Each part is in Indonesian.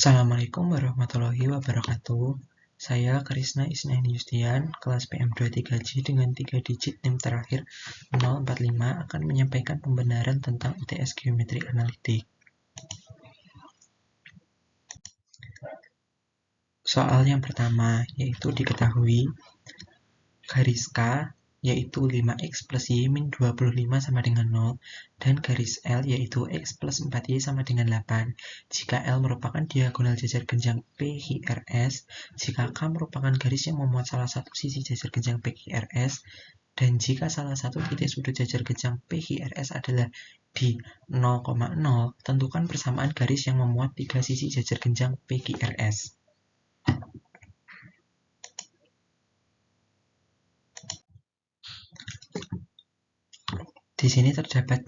Assalamualaikum warahmatullahi wabarakatuh. Saya Krisna Isnaini Yustian, kelas PM23J dengan 3 digit NIM terakhir 045 akan menyampaikan pembenaran tentang UTS Geometri Analitik. Soal yang pertama, yaitu diketahui garis K yaitu 5x plus y min 25 sama dengan 0, dan garis L yaitu x plus 4y sama dengan 8. Jika L merupakan diagonal jajar genjang PQRS, jika K merupakan garis yang memuat salah satu sisi jajar genjang PQRS, dan jika salah satu titik sudut jajar genjang PQRS adalah di 0,0, tentukan persamaan garis yang memuat tiga sisi jajar genjang PQRS. Di sini terdapat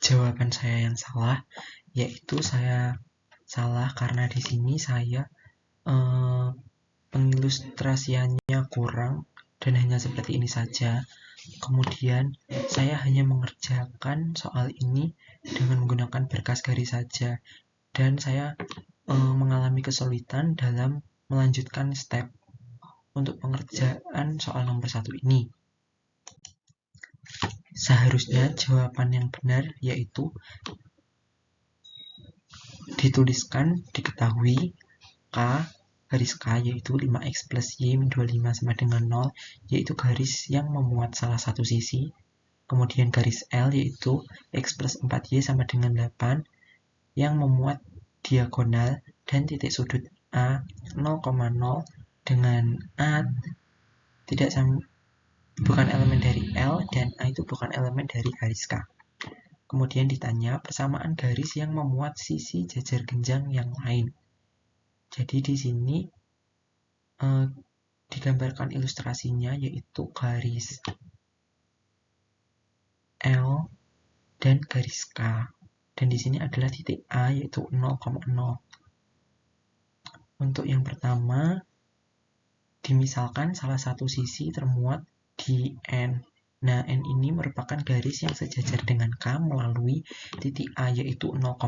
jawaban saya yang salah, yaitu saya salah karena di sini saya pengilustrasiannya kurang dan hanya seperti ini saja. Kemudian saya hanya mengerjakan soal ini dengan menggunakan berkas garis saja, dan saya mengalami kesulitan dalam melanjutkan step untuk pengerjaan soal nomor 1 ini. Seharusnya jawaban yang benar yaitu dituliskan diketahui K garis K yaitu 5x plus y min 25 sama dengan 0, yaitu garis yang memuat salah satu sisi. Kemudian garis L yaitu x plus 4y sama dengan 8 yang memuat diagonal, dan titik sudut A 0,0 dengan A tidak sama, bukan elemen dari L, dan A itu bukan elemen dari garis K. Kemudian ditanya persamaan garis yang memuat sisi jajar genjang yang lain. Jadi di sini digambarkan ilustrasinya yaitu garis L dan garis K. Dan di sini adalah titik A yaitu 0,0. Untuk yang pertama, dimisalkan salah satu sisi termuat di N. Nah, N ini merupakan garis yang sejajar dengan K melalui titik A yaitu 0,0.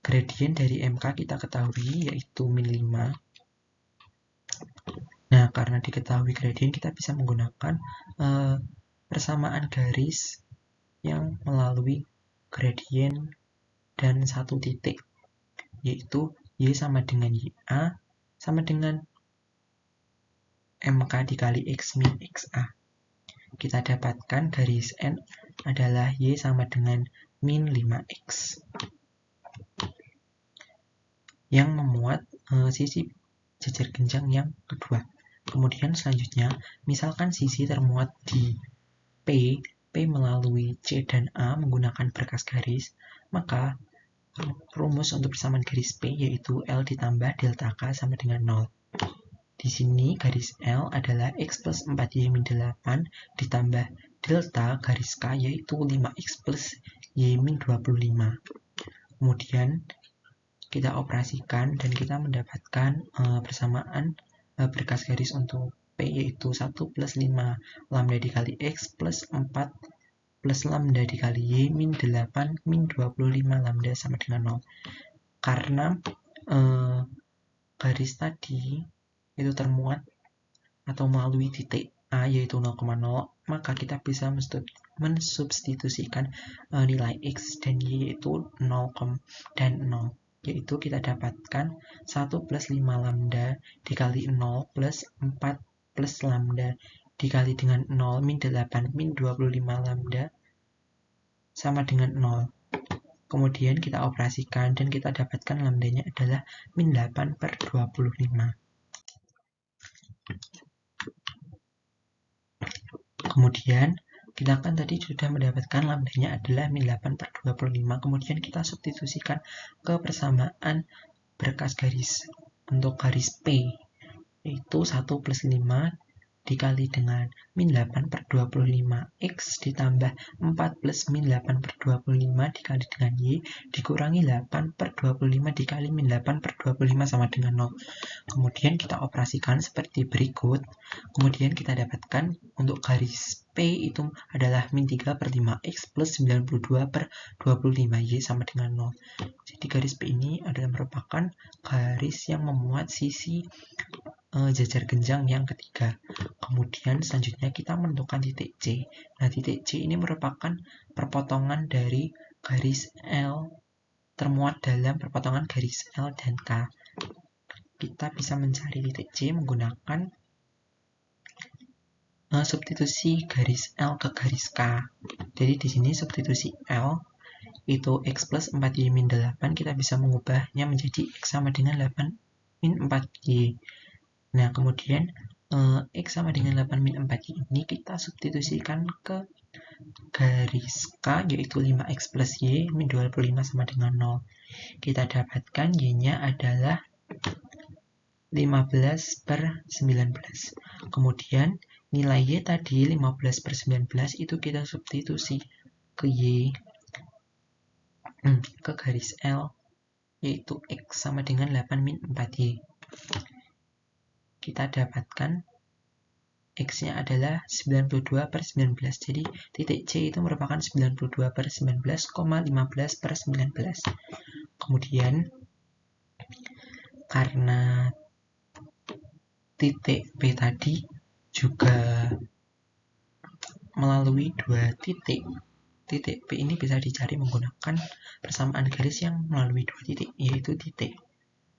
Gradien dari MK kita ketahui yaitu min 5. Nah, karena diketahui gradien, kita bisa menggunakan persamaan garis yang melalui gradien dan satu titik, yaitu Y sama dengan YA sama dengan MK dikali X min XA. Kita dapatkan garis N adalah Y sama dengan min 5X yang memuat sisi jajar genjang yang kedua. Kemudian selanjutnya, misalkan sisi termuat di P melalui C dan A menggunakan berkas garis, maka rumus untuk persamaan garis P yaitu L ditambah delta K sama dengan 0. Di sini garis L adalah X plus 4Y min 8 ditambah delta garis K yaitu 5X plus Y min 25. Kemudian kita operasikan dan kita mendapatkan persamaan berkas garis untuk P yaitu 1 plus 5 lambda dikali X plus 4 plus lambda dikali Y min 8 min 25 lambda sama dengan 0. Karena garis tadi itu termuat atau melalui titik A yaitu 0,0, maka kita bisa mensubstitusikan nilai X dan Y yaitu 0 dan 0. Yaitu kita dapatkan 1 plus 5 lambda dikali 0 plus 4 plus lambda dikali dengan 0 min 8 min 25 lambda sama dengan 0. Kemudian kita operasikan dan kita dapatkan lambdanya adalah min 8 per 25. Kemudian kita kan tadi sudah mendapatkan lambdanya adalah min 8 per 25. Kemudian kita substitusikan ke persamaan berkas garis untuk garis P, yaitu 1 plus 5 dikali dengan min 8 per 25 X ditambah 4 plus min 8 per 25 dikali dengan Y dikurangi 8 per 25 dikali min 8 per 25 sama dengan 0. Kemudian kita operasikan seperti berikut. Kemudian kita dapatkan untuk garis P itu adalah min 3/5X plus 92/25Y sama dengan 0. Jadi garis P ini adalah merupakan garis yang memuat sisi jajar genjang yang ketiga. Kemudian selanjutnya kita menentukan titik C. Nah, titik C ini merupakan perpotongan dari garis L termuat dalam perpotongan garis L dan K. Kita bisa mencari titik C menggunakan substitusi garis L ke garis K. Jadi di sini substitusi L itu X plus 4Y min 8, kita bisa mengubahnya menjadi X sama dengan 8 min 4Y. Nah, kemudian X sama dengan 8 min 4Y ini kita substitusikan ke garis K, yaitu 5X plus Y min 25 sama dengan 0. Kita dapatkan Y-nya adalah 15/19. Kemudian nilai Y tadi 15/19 itu kita substitusi ke Y, ke garis L, yaitu X sama dengan 8 min 4Y. Kita dapatkan X-nya adalah 92/19. Jadi titik C itu merupakan 92/19,15/19. Kemudian karena titik P tadi juga melalui dua titik. Titik P ini bisa dicari menggunakan persamaan garis yang melalui dua titik, yaitu titik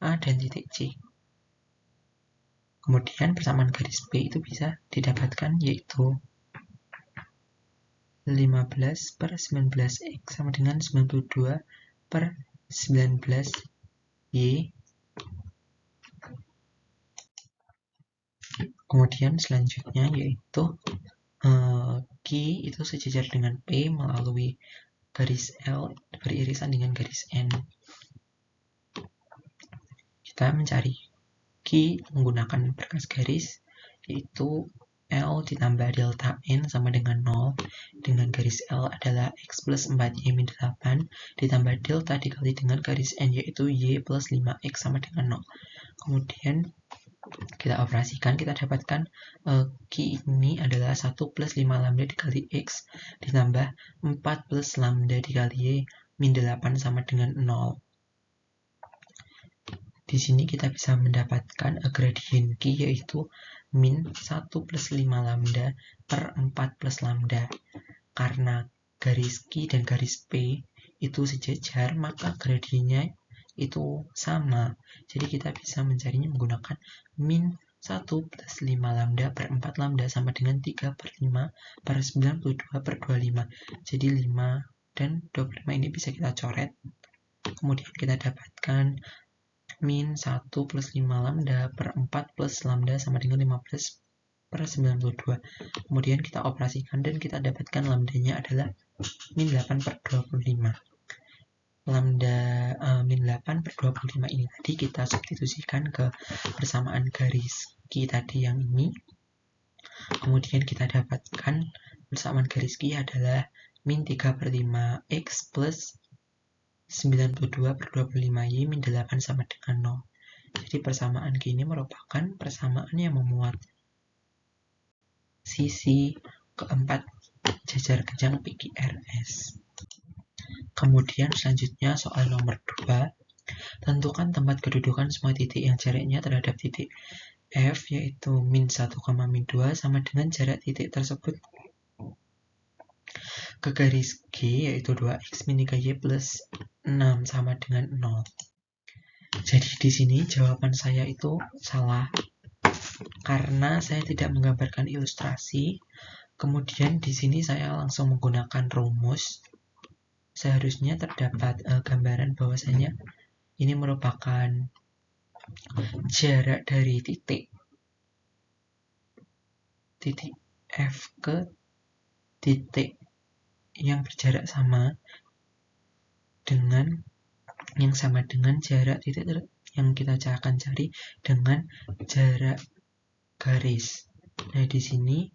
A dan titik C. Kemudian persamaan garis P itu bisa didapatkan yaitu 15/19X sama dengan 92/19Y. Kemudian selanjutnya yaitu Q itu sejajar dengan P melalui garis L beririsan dengan garis N. Kita mencari Q menggunakan berkas garis, yaitu L ditambah delta N sama dengan 0, dengan garis L adalah X plus 4Y min 8, ditambah delta dikali dengan garis N, yaitu Y plus 5X sama dengan 0. Kemudian kita operasikan, kita dapatkan Q ini adalah 1 plus 5 lambda dikali X ditambah 4 plus lambda dikali Y min 8 sama dengan 0. Di sini kita bisa mendapatkan gradien Q yaitu min 1 plus 5 lambda per 4 plus lambda. Karena garis Q dan garis P itu sejajar, maka gradiennya itu sama. Jadi kita bisa mencarinya menggunakan min 1 plus 5 lambda per 4 lambda sama dengan 3/5 per 92/25. Jadi 5 dan 25 ini bisa kita coret. Kemudian kita dapatkan min 1 plus 5 lambda per 4 plus lambda sama dengan 15/92. Kemudian kita operasikan dan kita dapatkan lambdanya adalah min 8/25. Lambda min 8/25 ini tadi kita substitusikan ke persamaan garis Q tadi yang ini. Kemudian kita dapatkan persamaan garis Q adalah min 3/5X plus 92/25Y min 8 sama dengan 0. Jadi persamaan Q ini merupakan persamaan yang memuat sisi keempat jajar genjang PQRS. Kemudian selanjutnya soal nomor 2, tentukan tempat kedudukan semua titik yang jaraknya terhadap titik F yaitu min 1, min 2 sama dengan jarak titik tersebut ke garis G yaitu 2X min 3Y plus 6 sama dengan 0. Jadi di sini jawaban saya itu salah karena saya tidak menggambarkan ilustrasi. Kemudian di sini saya langsung menggunakan rumus. Seharusnya terdapat gambaran bahwasanya ini merupakan jarak dari titik F ke titik yang berjarak sama dengan jarak titik yang kita akan cari dengan jarak garis. Nah, di sini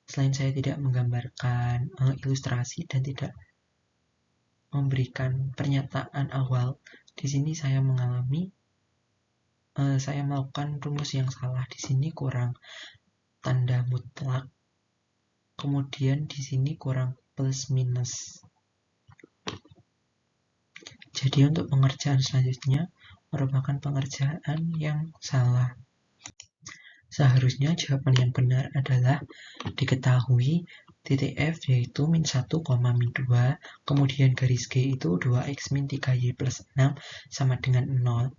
selain saya tidak menggambarkan ilustrasi dan tidak memberikan pernyataan awal, di sini saya melakukan rumus yang salah. Di sini kurang tanda mutlak. kemudian di sini kurang plus minus. Jadi untuk pengerjaan selanjutnya merupakan pengerjaan yang salah. Seharusnya jawaban yang benar adalah diketahui titik F yaitu min 1, min 2, kemudian garis G itu 2x min 3y plus 6 sama dengan 0.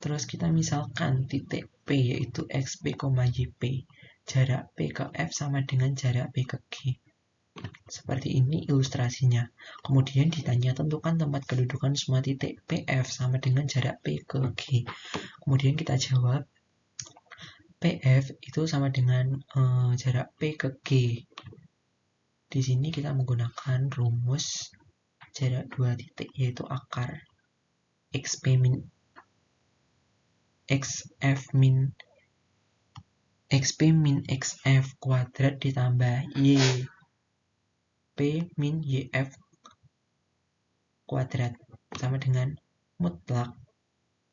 Terus kita misalkan titik P yaitu xp, yp. Jarak P ke F sama dengan jarak P ke G. Seperti ini ilustrasinya. Kemudian ditanya tentukan tempat kedudukan semua titik PF sama dengan jarak P ke G. Kemudian kita jawab PF itu sama dengan jarak P ke G. Di sini kita menggunakan rumus jarak dua titik yaitu akar XP min XF min XP min XF kuadrat ditambah Y P min YF kuadrat sama dengan mutlak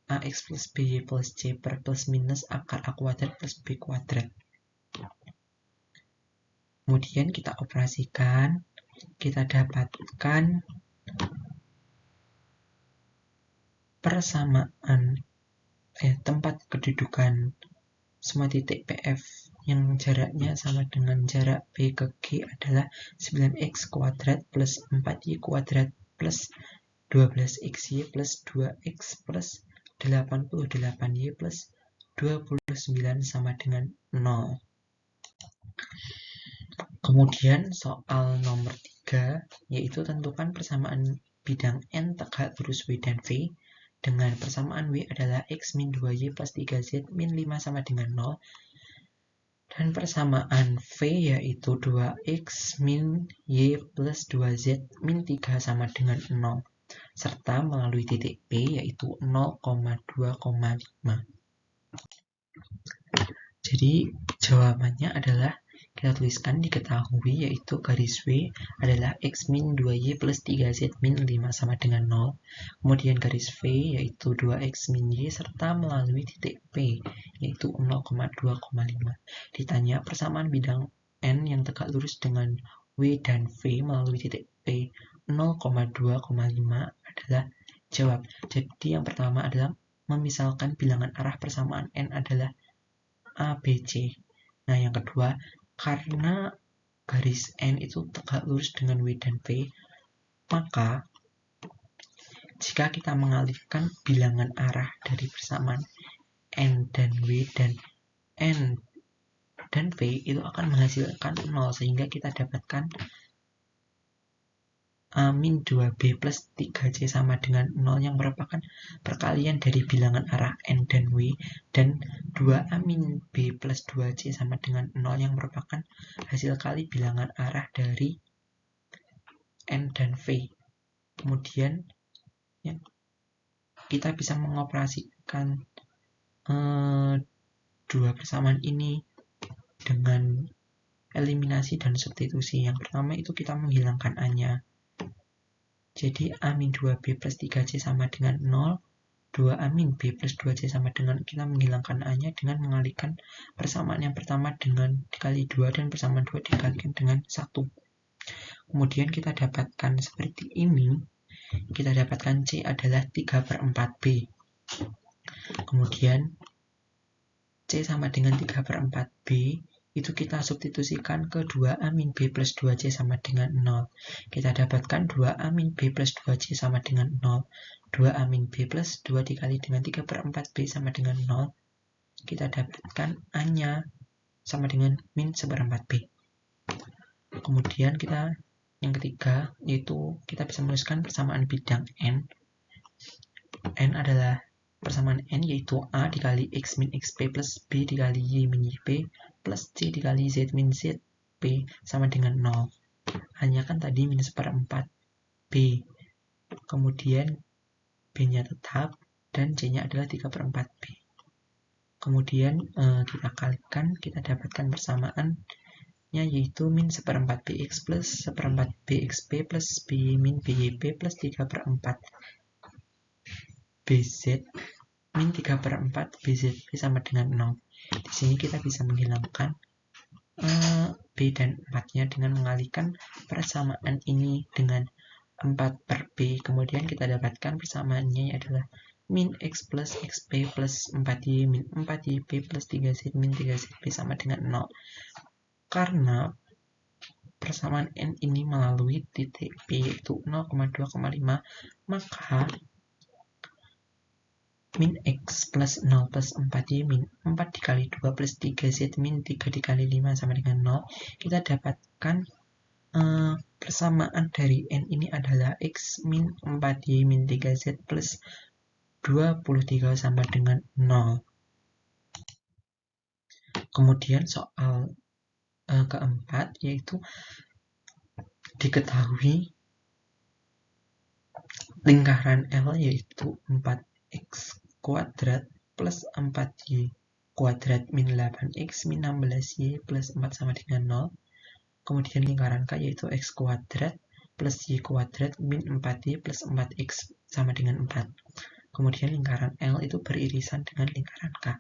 AX plus BY plus C per plus minus akar A kuadrat plus B kuadrat. Kemudian kita operasikan, kita dapatkan persamaan tempat kedudukan semua titik PF yang jaraknya sama dengan jarak P ke G adalah 9x kuadrat plus 4y kuadrat plus 12xy plus 2x plus 88y plus 29 sama dengan 0. Kemudian soal nomor 3 yaitu tentukan persamaan bidang N tegak lurus W dan V dengan persamaan W adalah X min 2Y plus 3Z min 5 sama dengan 0 dan persamaan V yaitu 2X min Y plus 2Z min 3 sama dengan 0 serta melalui titik P yaitu 0,2,5. Jadi jawabannya adalah kita tuliskan diketahui yaitu garis W adalah X min 2Y plus 3Z min 5 sama dengan 0. Kemudian garis V yaitu 2X min Y serta melalui titik P yaitu 0,2,5. Ditanya persamaan bidang N yang tegak lurus dengan W dan V melalui titik P 0,2,5 adalah jawab. Jadi yang pertama adalah memisalkan bilangan arah persamaan N adalah ABC. Nah yang kedua, karena garis N itu tegak lurus dengan W dan V, maka jika kita mengalihkan bilangan arah dari persamaan N dan W dan N dan V itu akan menghasilkan 0 sehingga kita dapatkan A-2B plus 3C sama dengan 0 yang merupakan perkalian dari bilangan arah N dan W dan 2A-B plus 2C sama dengan 0 yang merupakan hasil kali bilangan arah dari N dan V. Kemudian ya, kita bisa mengoperasikan dua persamaan ini dengan eliminasi dan substitusi. Yang pertama itu kita menghilangkan A-nya. Jadi A-2B plus 3C sama dengan 0, 2A-B plus 2C sama dengan, kita menghilangkan A-nya dengan mengalihkan persamaan yang pertama dengan dikali 2 dan persamaan 2 dikalikan dengan 1. Kemudian kita dapatkan seperti ini, kita dapatkan C adalah 3/4B. Kemudian C sama dengan 3/4B, itu kita substitusikan ke 2A-B plus 2C sama dengan 0. Kita dapatkan 2A-B plus 2C sama dengan 0. 2A-B plus 2 dikali dengan 3/4B sama dengan 0. Kita dapatkan A-nya sama dengan min 1/4B. Kemudian kita yang ketiga, yaitu kita bisa menuliskan persamaan bidang N. N adalah persamaan N yaitu A dikali X min XP plus B dikali Y min YP plus C dikali Z min ZP sama dengan 0. Hanya kan tadi min 1/4 B. Kemudian B-nya tetap dan C-nya adalah 3/4 B. Kemudian kita kalikan, kita dapatkan persamaannya yaitu min 1/4 BX plus 1/4 BXP plus B min BYP plus 3/4 BZ min 3/4 BZP sama dengan 0. Di sini kita bisa menghilangkan B dan 4-nya dengan mengalihkan persamaan ini dengan 4 per B. Kemudian kita dapatkan persamaannya adalah min X plus XP plus 4Y min 4YP plus 3Z min 3ZB sama dengan 0. Karena persamaan N ini melalui titik P yaitu 0,2,5, maka min X plus 0 plus 4Y min 4 dikali 2 plus 3Z min 3 dikali 5 sama dengan 0. Kita dapatkan persamaan dari N ini adalah X min 4Y min 3Z plus 23 sama dengan 0. Kemudian soal keempat yaitu diketahui lingkaran L yaitu 4X kuadrat plus 4Y kuadrat min 8X min 16Y plus 4 sama dengan 0. Kemudian lingkaran K yaitu X kuadrat plus Y kuadrat min 4Y plus 4X sama dengan 4. Kemudian lingkaran L itu beririsan dengan lingkaran K.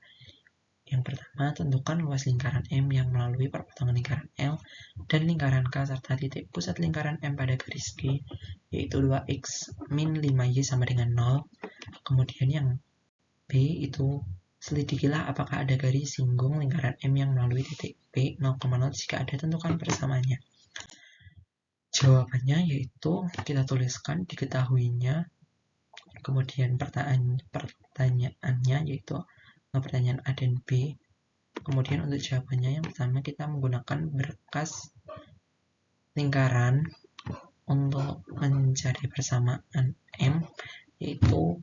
Yang pertama, tentukan luas lingkaran M yang melalui perpotongan lingkaran L dan lingkaran K serta titik pusat lingkaran M pada garis G, yaitu 2X min 5Y sama dengan 0. Kemudian yang B itu, selidikilah apakah ada garis singgung lingkaran M yang melalui titik P 0,0. Jika ada, tentukan persamaannya. Jawabannya yaitu kita tuliskan diketahuinya. Kemudian pertanyaannya yaitu pertanyaan A dan B. Kemudian untuk jawabannya yang pertama kita menggunakan berkas lingkaran untuk mencari persamaan M, yaitu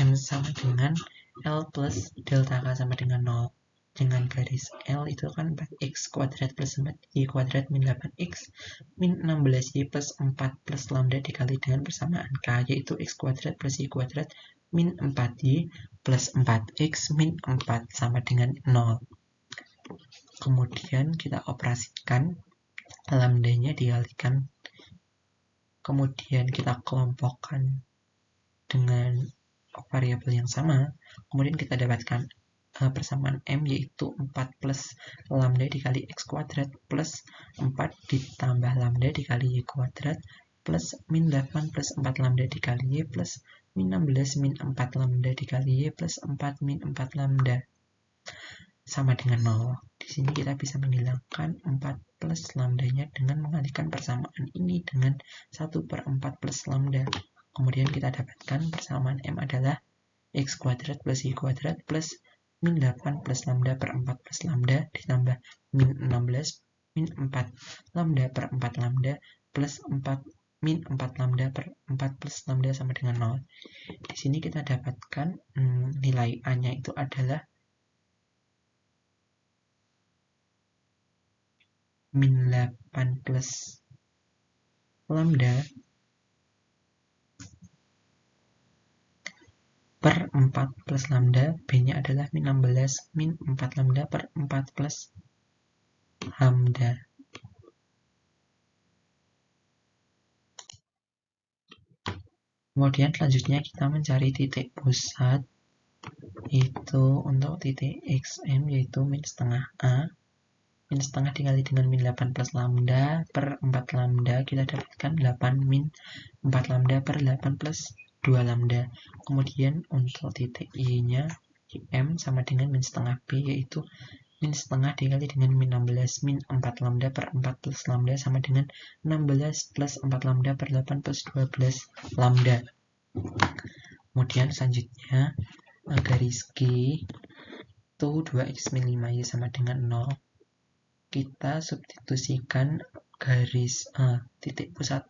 M sama dengan L plus delta K sama dengan 0. Dengan garis L itu kan 4X kuadrat plus 4Y kuadrat min 8X min 16Y plus 4 plus lambda dikali dengan persamaan K, yaitu X kuadrat plus Y kuadrat min 4Y plus 4X min 4 sama dengan 0. Kemudian kita operasikan, lambdanya dikalikan, kemudian kita kelompokkan dengan variabel yang sama, kemudian kita dapatkan persamaan M yaitu 4 plus lambda dikali X kuadrat plus 4 ditambah lambda dikali Y kuadrat plus min 8 plus 4 lambda dikali Y plus min 16 min 4 lambda dikali Y plus 4 min 4 lambda sama dengan 0. Di sini kita bisa menghilangkan 4 plus lambdanya dengan mengalihkan persamaan ini dengan 1 per 4 plus lambda. Kemudian kita dapatkan persamaan M adalah X kuadrat plus Y kuadrat plus min 8 plus lambda per 4 plus lambda ditambah min 16 min 4 lambda per 4 lambda plus 4 min 4 lambda per 4 plus lambda sama dengan 0. Di sini kita dapatkan nilai A-nya itu adalah min 8 plus lambda per 4 plus lambda, B-nya adalah min 16 min 4 lambda per 4 plus lambda. Kemudian selanjutnya kita mencari titik pusat, itu untuk titik XM yaitu min setengah A. Min setengah dikali dengan min 8 plus lambda per 4 lambda, kita dapatkan 8 min 4 lambda per 8 plus 2 lambda. Kemudian untuk titik Y-nya, M sama dengan min setengah B, yaitu min setengah dikali dengan min 16 min 4 lambda per 4 plus lambda sama dengan 16 plus 4 lambda per 8 plus 12 lambda. Kemudian selanjutnya garis G itu 2X min 5Y sama dengan 0. Kita substitusikan garis titik pusat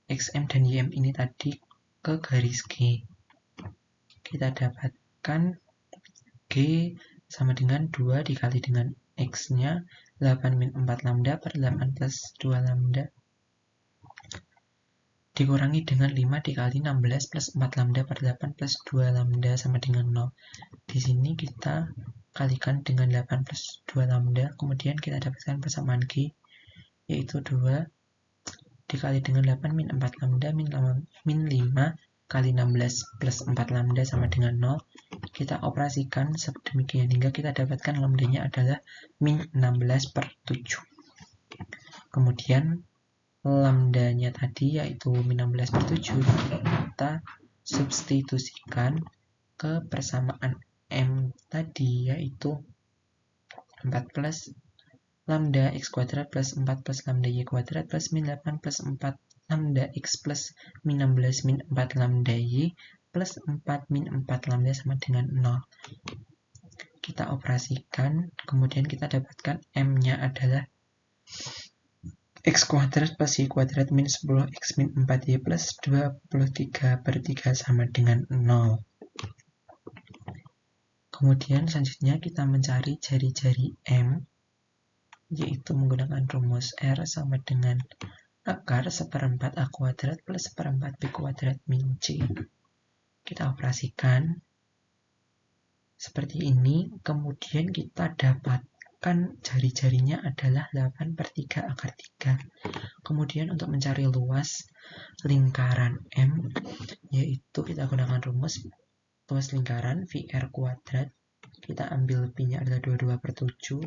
XM dan YM ini tadi ke garis G. Kita dapatkan G sama dengan 2 dikali dengan X-nya 8 min 4 lambda per 8 plus 2 lambda dikurangi dengan 5 dikali 16 plus 4 lambda per 8 plus 2 lambda sama dengan 0. Di sini kita kalikan dengan 8 plus 2 lambda, kemudian kita dapatkan persamaan G yaitu 2 dikali dengan 8 min 4 lambda min 5 kali 16 plus 4 lambda sama dengan 0. Kita operasikan sedemikian hingga kita dapatkan lambdanya adalah min 16 per 7. Kemudian lambdanya tadi yaitu min 16/7 kita substitusikan ke persamaan M tadi yaitu 4 plus lambda x kuadrat plus 4 plus lambda y kuadrat plus min 8 plus 4 lambda x plus min 16 min 4 lambda y plus 4 min 4 lambda sama dengan 0. Kita operasikan, kemudian kita dapatkan M-nya adalah x kuadrat plus y kuadrat min 10x min 4y plus 23/3 sama dengan 0. Kemudian selanjutnya kita mencari jari-jari M, yaitu menggunakan rumus R sama dengan akar 1/4 A kuadrat plus 1/4 B kuadrat min C. Kita operasikan seperti ini, kemudian kita dapatkan jari-jarinya adalah 8/3 akar 3. Kemudian untuk mencari luas lingkaran M, yaitu kita gunakan rumus luas lingkaran VR kuadrat. Kita ambil P-nya adalah 22/7,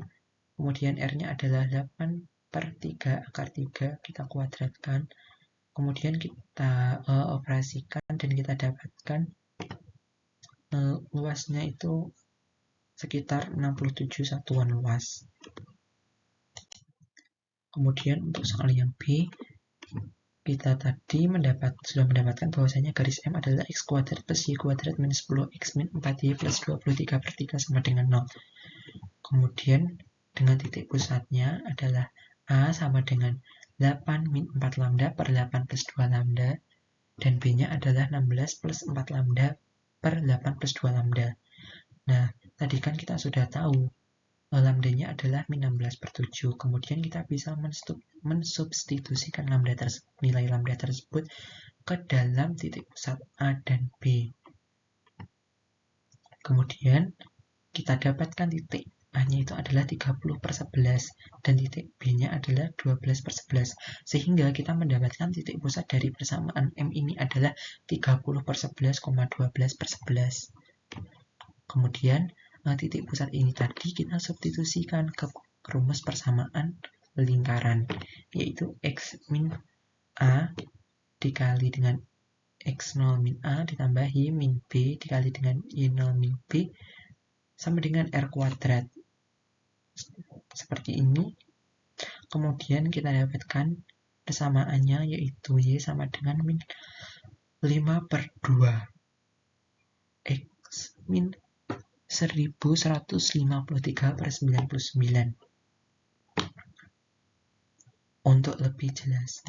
kemudian R-nya adalah 8/3 akar 3, kita kuadratkan. Kemudian kita operasikan dan kita dapatkan luasnya itu sekitar 67 satuan luas. Kemudian untuk soal yang B, kita tadi sudah mendapatkan bahwasanya garis M adalah x kuadrat plus y kuadrat min 10x min 4y plus 23/3 sama dengan 0. Kemudian dengan titik pusatnya adalah A sama dengan 8 min 4 lambda per 8 plus 2 lambda, dan B-nya adalah 16 plus 4 lambda per 8 plus 2 lambda. Nah, tadi kan kita sudah tahu lambdanya adalah min 16/7. Kemudian kita bisa mensubstitusikan nilai lambda tersebut ke dalam titik pusat A dan B. Kemudian kita dapatkan titik A-nya itu adalah 30/11 dan titik B-nya adalah 12/11. Sehingga kita mendapatkan titik pusat dari persamaan M ini adalah 30/11,12/11. Kemudian titik pusat ini tadi kita substitusikan ke rumus persamaan lingkaran, yaitu x min A dikali dengan x0 min A ditambah y min B dikali dengan y0 min B sama dengan R kuadrat. Seperti ini. Kemudian kita dapatkan persamaannya yaitu y sama dengan min 5/2 x min 1153/99. Untuk lebih jelas,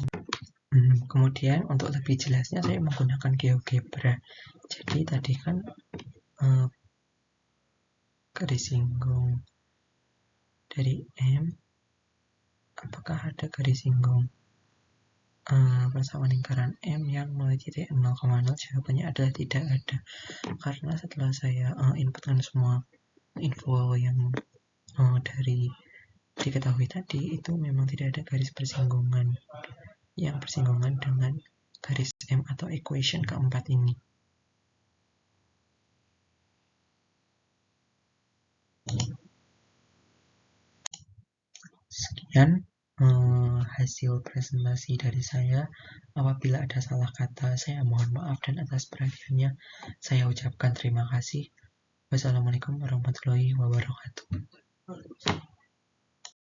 kemudian untuk lebih jelasnya saya menggunakan GeoGebra. Jadi tadi kan garis singgung dari M, apakah ada garis singgung persamaan lingkaran M yang mulai titik 0,0? Jawabannya adalah tidak ada, karena setelah saya inputkan semua info yang dari diketahui tadi, itu memang tidak ada garis persinggungan yang bersinggungan dengan garis M atau equation keempat ini. Sekian hasil presentasi dari saya. Apabila ada salah kata, saya mohon maaf, dan atas perhatiannya saya ucapkan terima kasih. Wassalamualaikum warahmatullahi wabarakatuh.